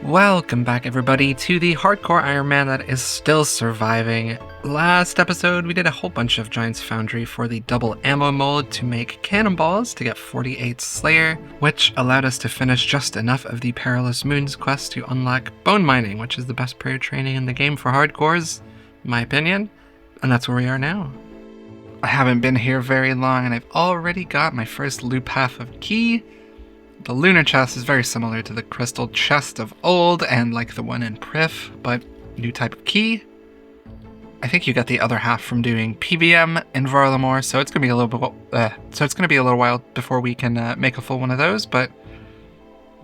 Welcome back, everybody, to the hardcore Iron Man that is still surviving. Last episode, we did a whole bunch of Giant's Foundry for the double ammo mold to make cannonballs to get 48 Slayer, which allowed us to finish just enough of the Perilous Moons quest to unlock bone mining, which is the best prayer training in the game for hardcores, in my opinion, and that's where we are now. I haven't been here very long, and I've already got my first loop half of key. The lunar chest is very similar to the crystal chest of old and like the one in Prif, but new type of key. I think you get the other half from doing PVM in Varlamore, so it's gonna be a little while before we can make a full one of those. But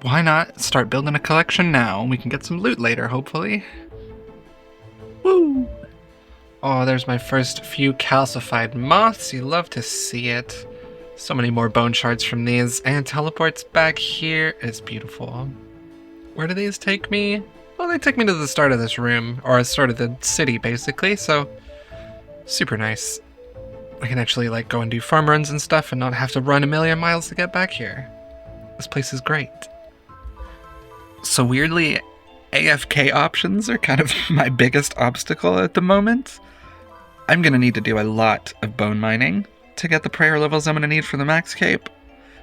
why not start building a collection now, and we can get some loot later, hopefully. Woo! Oh, there's my first few calcified moths. You love to see it. So many more bone shards from these, and teleports back here is beautiful. Where do these take me? Well, they take me to the start of this room, or the start of the city, basically, so super nice. I can actually like go and do farm runs and stuff and not have to run a million miles to get back here. This place is great. So weirdly, AFK options are kind of my biggest obstacle at the moment. I'm gonna need to do a lot of bone mining to get the prayer levels I'm going to need for the max cape.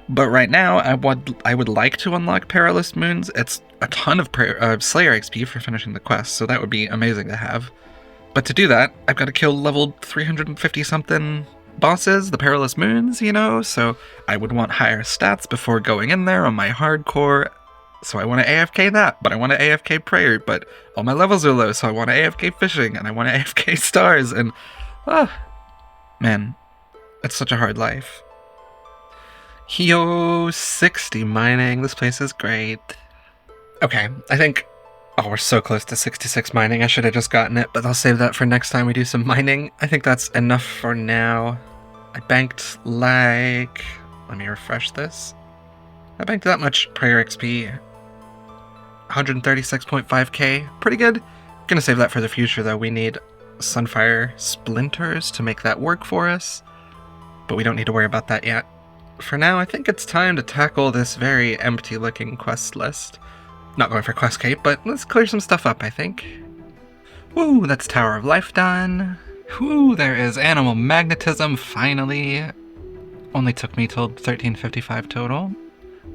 But right now, I would like to unlock Perilous Moons. It's a ton of Slayer XP for finishing the quest, so that would be amazing to have. But to do that, I've got to kill level 350-something bosses, the Perilous Moons, you know? So I would want higher stats before going in there on my hardcore. So I want to AFK that, but I want to AFK prayer, but all my levels are low, so I want to AFK fishing, and I want to AFK stars, and... man. It's such a hard life. Yo, 60 mining. This place is great. Okay, I think... Oh, we're so close to 66 mining. I should have just gotten it, but I'll save that for next time we do some mining. I think that's enough for now. I banked like... Let me refresh this. I banked that much prayer XP. 136.5k. Pretty good. Gonna save that for the future, though. We need Sunfire Splinters to make that work for us. But we don't need to worry about that yet. For now, I think it's time to tackle this very empty-looking quest list. Not going for quest cape, but let's clear some stuff up, I think. Woo, that's Tower of Life done. Woo, there is Animal Magnetism, finally. Only took me till 1355 total.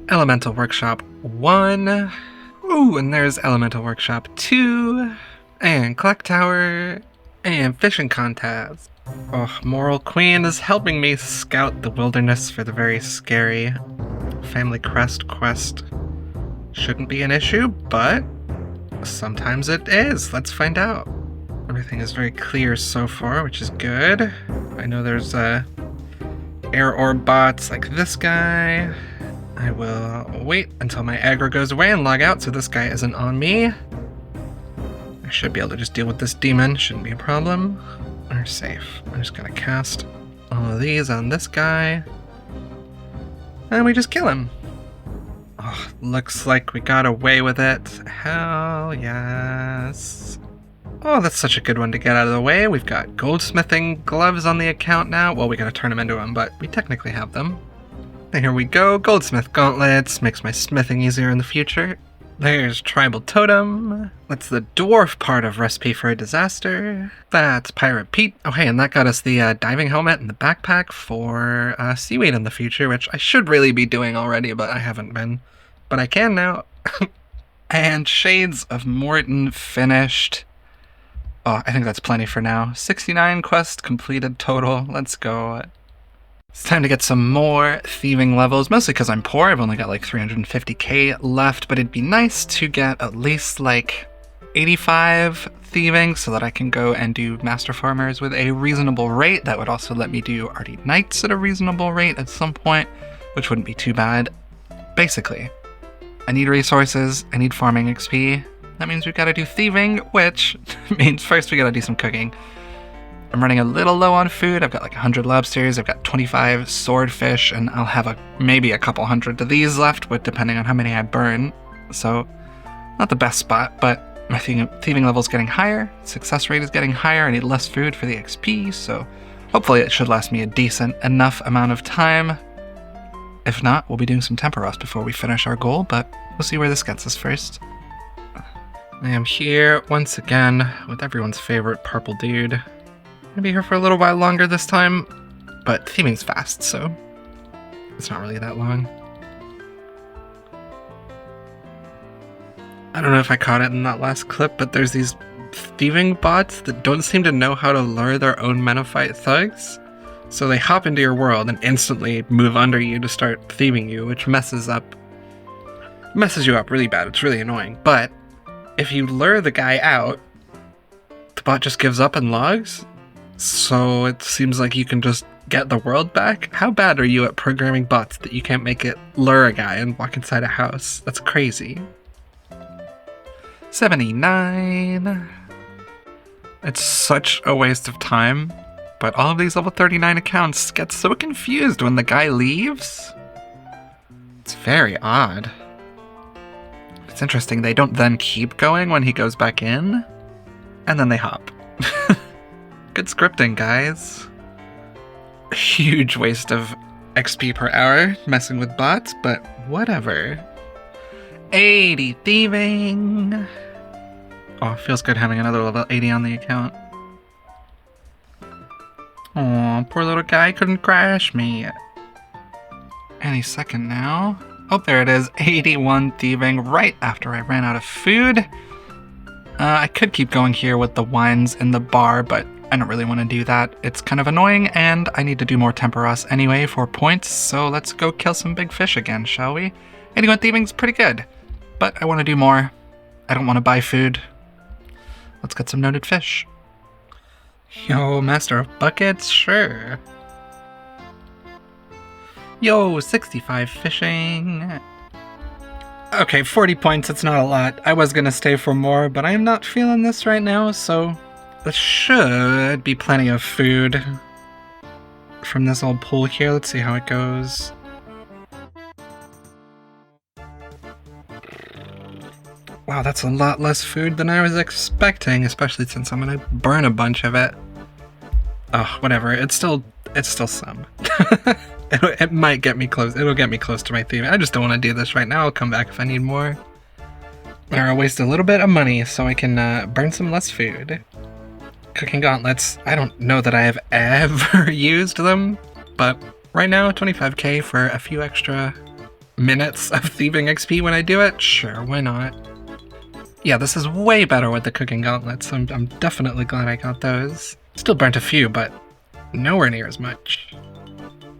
Elemental Workshop 1. Woo, and there's Elemental Workshop 2. And Clock Tower. And Fishing Contest. Oh, Moral Queen is helping me scout the wilderness for the very scary Family Crest quest. Shouldn't be an issue, but sometimes it is. Let's find out. Everything is very clear so far, which is good. I know there's air orb bots like this guy. I will wait until my aggro goes away and log out so this guy isn't on me. I should be able to just deal with this demon. Shouldn't be a problem. We're safe. I'm just gonna cast all of these on this guy. And we just kill him. Oh, looks like we got away with it. Hell yes. Oh, that's such a good one to get out of the way. We've got goldsmithing gloves on the account now. Well, we gotta turn them into them, but we technically have them. And here we go. Goldsmith gauntlets. Makes my smithing easier in the future. There's Tribal Totem. That's the dwarf part of Recipe for a Disaster. That's Pirate Pete. Oh hey, and that got us the diving helmet and the backpack for seaweed in the future, which I should really be doing already, but I haven't been. But I can now. And Shades of Morton finished. Oh, I think that's plenty for now. 69 quests completed total. Let's go. It's time to get some more thieving levels, mostly because I'm poor. I've only got like 350k left, but it'd be nice to get at least like 85 thieving so that I can go and do master farmers with a reasonable rate. That would also let me do Arty Knights at a reasonable rate at some point, which wouldn't be too bad. Basically, I need resources, I need farming XP. That means we've got to do thieving, which means first we got to do some cooking. I'm running a little low on food. I've got like 100 lobsters, I've got 25 swordfish, and I'll have maybe a couple hundred of these left, but depending on how many I burn. So, not the best spot, but my thieving level's getting higher, success rate is getting higher, I need less food for the XP, so hopefully it should last me a decent enough amount of time. If not, we'll be doing some temper rust before we finish our goal, but we'll see where this gets us first. I am here once again with everyone's favorite purple dude. Gonna be here for a little while longer this time, but Thieving's fast, so it's not really that long. I don't know if I caught it in that last clip, but there's these thieving bots that don't seem to know how to lure their own Menophyte thugs. So they hop into your world and instantly move under you to start thieving you, which messes you up really bad. It's really annoying. But if you lure the guy out, the bot just gives up and logs. So it seems like you can just get the world back. How bad are you at programming bots that you can't make it lure a guy and walk inside a house? That's crazy. 79. It's such a waste of time, but all of these level 39 accounts get so confused when the guy leaves. It's very odd. It's interesting, they don't then keep going when he goes back in, and then they hop. Good scripting, guys. Huge waste of XP per hour messing with bots, but whatever. 80 thieving. Oh, it feels good having another level 80 on the account. Aw, poor little guy couldn't crash me. Any second now. Oh, there it is. 81 thieving right after I ran out of food. I could keep going here with the wines in the bar, but I don't really want to do that. It's kind of annoying, and I need to do more temperos anyway for points, so let's go kill some big fish again, shall we? 81 thieving's pretty good, but I want to do more. I don't want to buy food. Let's get some noted fish. Yo, Master of Buckets, sure. Yo, 65 fishing. Okay, 40 points, it's not a lot. I was gonna stay for more, but I am not feeling this right now, so there should be plenty of food from this old pool here. Let's see how it goes. Wow, that's a lot less food than I was expecting, especially since I'm gonna burn a bunch of it. Oh, whatever. It's still some. It might get me close. It'll get me close to my theme. I just don't want to do this right now. I'll come back if I need more. Or I'll waste a little bit of money so I can burn some less food. Cooking gauntlets. I don't know that I have ever used them, but right now, 25k for a few extra minutes of thieving XP when I do it? Sure, why not? Yeah, this is way better with the cooking gauntlets. I'm definitely glad I got those. Still burnt a few, but nowhere near as much.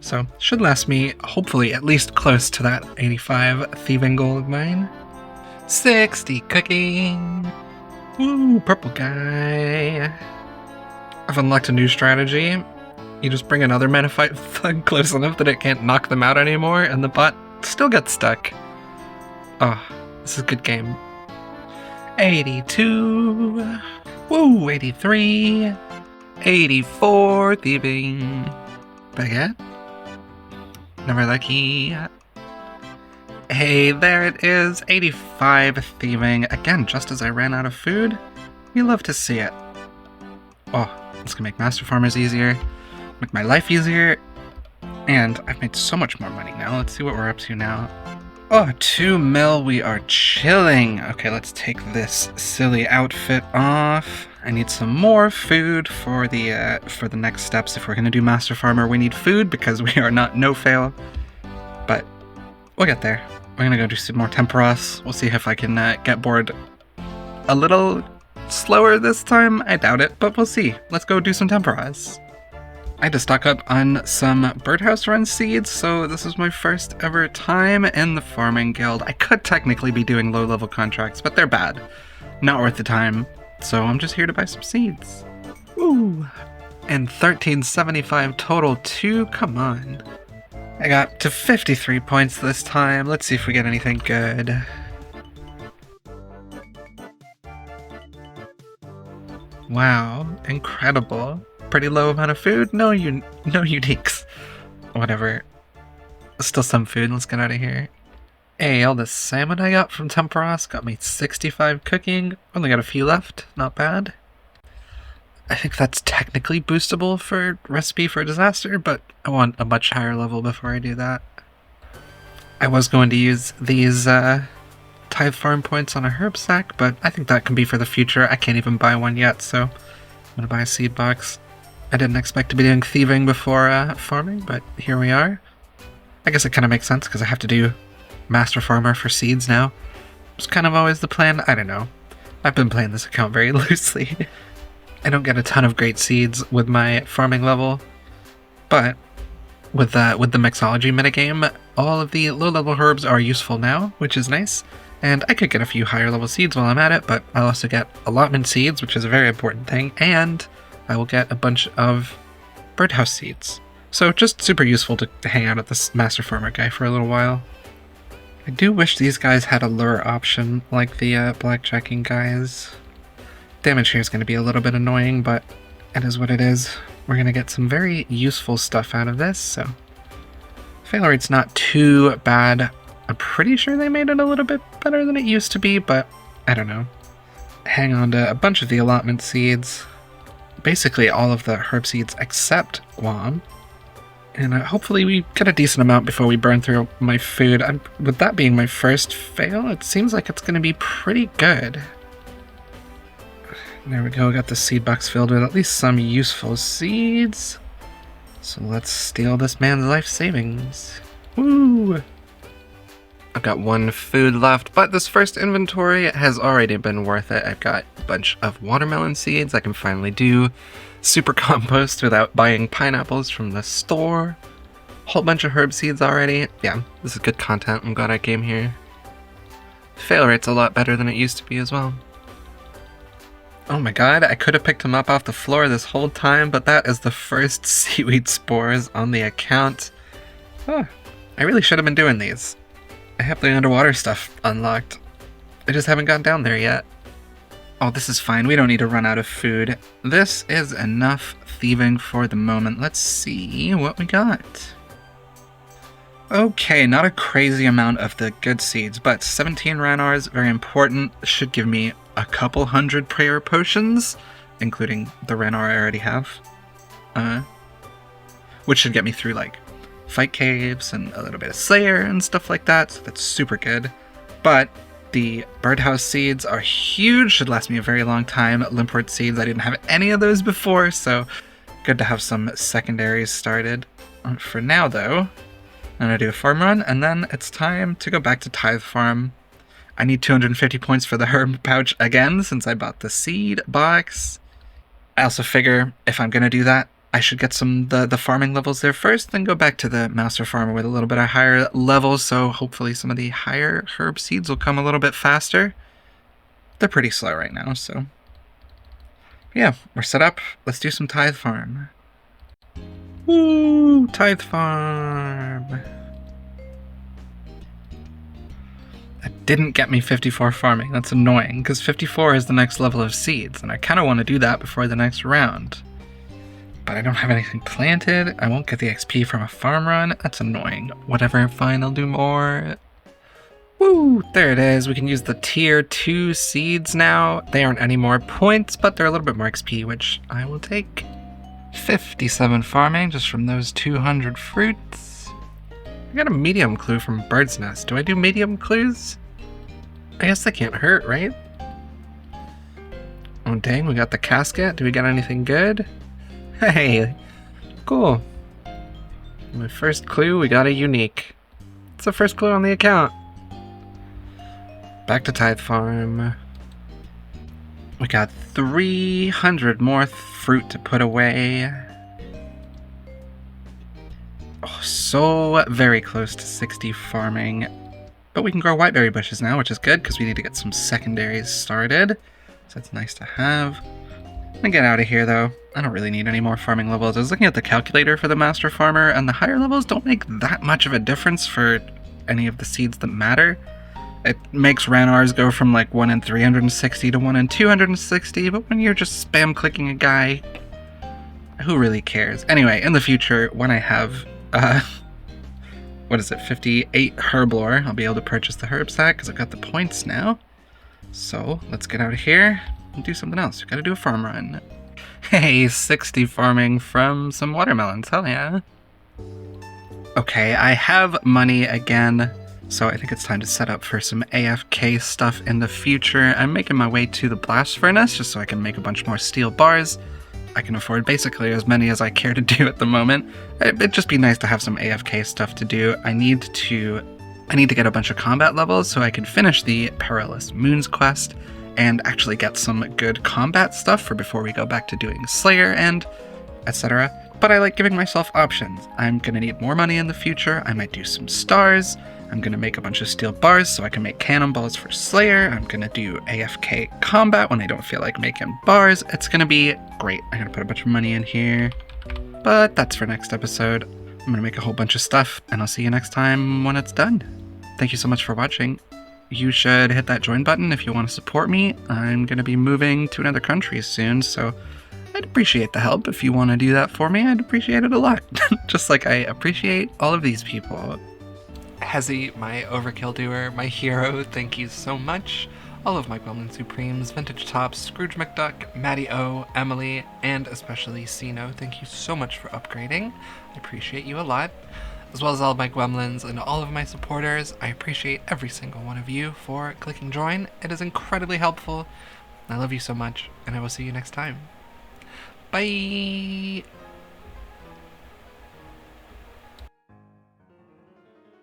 So, should last me, hopefully, at least close to that 85 thieving goal of mine. 60 cooking! Woo, purple guy! I've unlocked a new strategy. You just bring another Menophyte thug close enough that it can't knock them out anymore, and the bot still gets stuck. Oh, this is a good game. 82! Woo, 83! 84 thieving! Baguette? Never lucky. Hey, there it is, 85 thieving. Again, just as I ran out of food. We love to see it. Oh, this can make master farmers easier, make my life easier, and I've made so much more money now. Let's see what we're up to now. Oh, 2 mil, we are chilling. Okay, let's take this silly outfit off. I need some more food for the next steps. If we're gonna do Master Farmer, we need food because we are not no-fail. But we'll get there. We're gonna go do some more temperos. We'll see if I can get bored a little slower this time. I doubt it, but we'll see. Let's go do some temperos. I had to stock up on some birdhouse run seeds, so this is my first ever time in the farming guild. I could technically be doing low-level contracts, but they're bad. Not worth the time. So I'm just here to buy some seeds. Woo! And 1375 total too, come on. I got to 53 points this time. Let's see if we get anything good. Wow, incredible. Pretty low amount of food, no uniques. Whatever. Still some food, let's get out of here. Hey, all this salmon I got from Temperos got me 65 cooking. Only got a few left, not bad. I think that's technically boostable for Recipe for Disaster, but I want a much higher level before I do that. I was going to use these top tithe farm points on a herb sack, but I think that can be for the future. I can't even buy one yet, so I'm gonna buy a seed box. I didn't expect to be doing thieving before farming, but here we are. I guess it kind of makes sense because I have to do Master Farmer for seeds now. It's kind of always the plan. I don't know. I've been playing this account very loosely. I don't get a ton of great seeds with my farming level, but with the mixology metagame, all of the low-level herbs are useful now, which is nice. And I could get a few higher level seeds while I'm at it, but I'll also get allotment seeds, which is a very important thing, and I will get a bunch of birdhouse seeds. So just super useful to hang out at this Master Farmer guy for a little while. I do wish these guys had a lure option like the blackjacking guys. Damage here is going to be a little bit annoying, but it is what it is. We're going to get some very useful stuff out of this, so fail rate's not too bad. I'm pretty sure they made it a little bit better than it used to be, but I don't know. Hang on to a bunch of the allotment seeds. Basically all of the herb seeds except Guam. And hopefully we get a decent amount before we burn through my food. With that being my first fail, it seems like it's going to be pretty good. There we go, got the seed box filled with at least some useful seeds. So let's steal this man's life savings. Woo! I've got one food left, but this first inventory has already been worth it. I've got a bunch of watermelon seeds. I can finally do super compost without buying pineapples from the store. Whole bunch of herb seeds already. Yeah, this is good content. I'm glad I came here. Fail rate's a lot better than it used to be as well. Oh my god, I could have picked them up off the floor this whole time, but that is the first seaweed spores on the account. Oh, I really should have been doing these. I have the underwater stuff unlocked. I just haven't gotten down there yet. Oh, this is fine. We don't need to run out of food. This is enough thieving for the moment. Let's see what we got. Okay, not a crazy amount of the good seeds, but 17 ranars, very important. Should give me a couple hundred prayer potions, including the ranar I already have. Which should get me through, like, fight caves and a little bit of Slayer and stuff like that, so that's super good. But the birdhouse seeds are huge, should last me a very long time. Limpwort seeds, I didn't have any of those before, so good to have some secondaries started. For now, though, I'm going to do a farm run, and then it's time to go back to Tithe Farm. I need 250 points for the herb pouch again, since I bought the seed box. I also figure if I'm going to do that, I should get the farming levels there first, then go back to the Master Farmer with a little bit of higher levels, so hopefully some of the higher herb seeds will come a little bit faster. They're pretty slow right now, so yeah, we're set up. Let's do some Tithe Farm. Woo! Tithe Farm! That didn't get me 54 farming. That's annoying, because 54 is the next level of seeds, and I kind of want to do that before the next round. But I don't have anything planted. I won't get the XP from a farm run. That's annoying. Whatever, fine, I'll do more. Woo! There it is. We can use the tier 2 seeds now. They aren't any more points, but they're a little bit more XP, which I will take. 57 farming just from those 200 fruits. I got a medium clue from Bird's Nest. Do I do medium clues? I guess they can't hurt, right? Oh dang, we got the casket. Do we get anything good? Hey, cool. My first clue, we got a unique. It's the first clue on the account. Back to Tithe Farm. We got 300 more fruit to put away. Oh, so very close to 60 farming. But we can grow whiteberry bushes now, which is good because we need to get some secondaries started. So that's nice to have. I'm gonna get out of here though. I don't really need any more farming levels. I was looking at the calculator for the Master Farmer, and the higher levels don't make that much of a difference for any of the seeds that matter. It makes ranars go from like 1 in 360 to 1 in 260, but when you're just spam clicking a guy, who really cares? Anyway, in the future, when I have, 58 herb lore, I'll be able to purchase the herb sack because I've got the points now. So let's get out of here and do something else. We've got to do a farm run. Hey, 60 farming from some watermelons, hell yeah. Okay, I have money again. So I think it's time to set up for some AFK stuff in the future. I'm making my way to the blast furnace just so I can make a bunch more steel bars. I can afford basically as many as I care to do at the moment. It'd just be nice to have some AFK stuff to do. I need to get a bunch of combat levels so I can finish the Perilous Moons quest and actually get some good combat stuff for before we go back to doing Slayer and etc. But I like giving myself options. I'm gonna need more money in the future. I might do some stars. I'm gonna make a bunch of steel bars so I can make cannonballs for Slayer. I'm gonna do AFK combat when I don't feel like making bars. It's gonna be great. I'm gonna put a bunch of money in here. But that's for next episode. I'm gonna make a whole bunch of stuff, and I'll see you next time when it's done. Thank you so much for watching. You should hit that join button if you want to support me. I'm gonna be moving to another country soon, so I'd appreciate the help if you want to do that for me. I'd appreciate it a lot. Just like I appreciate all of these people. Hezzy, my overkill doer, my hero, thank you so much. All of my Gremlin Supremes, Vintage Tops, Scrooge McDuck, Maddie O, Emily, and especially Sino, thank you so much for upgrading. I appreciate you a lot. As well as all of my Gremlins and all of my supporters, I appreciate every single one of you for clicking join. It is incredibly helpful. I love you so much, and I will see you next time. Bye!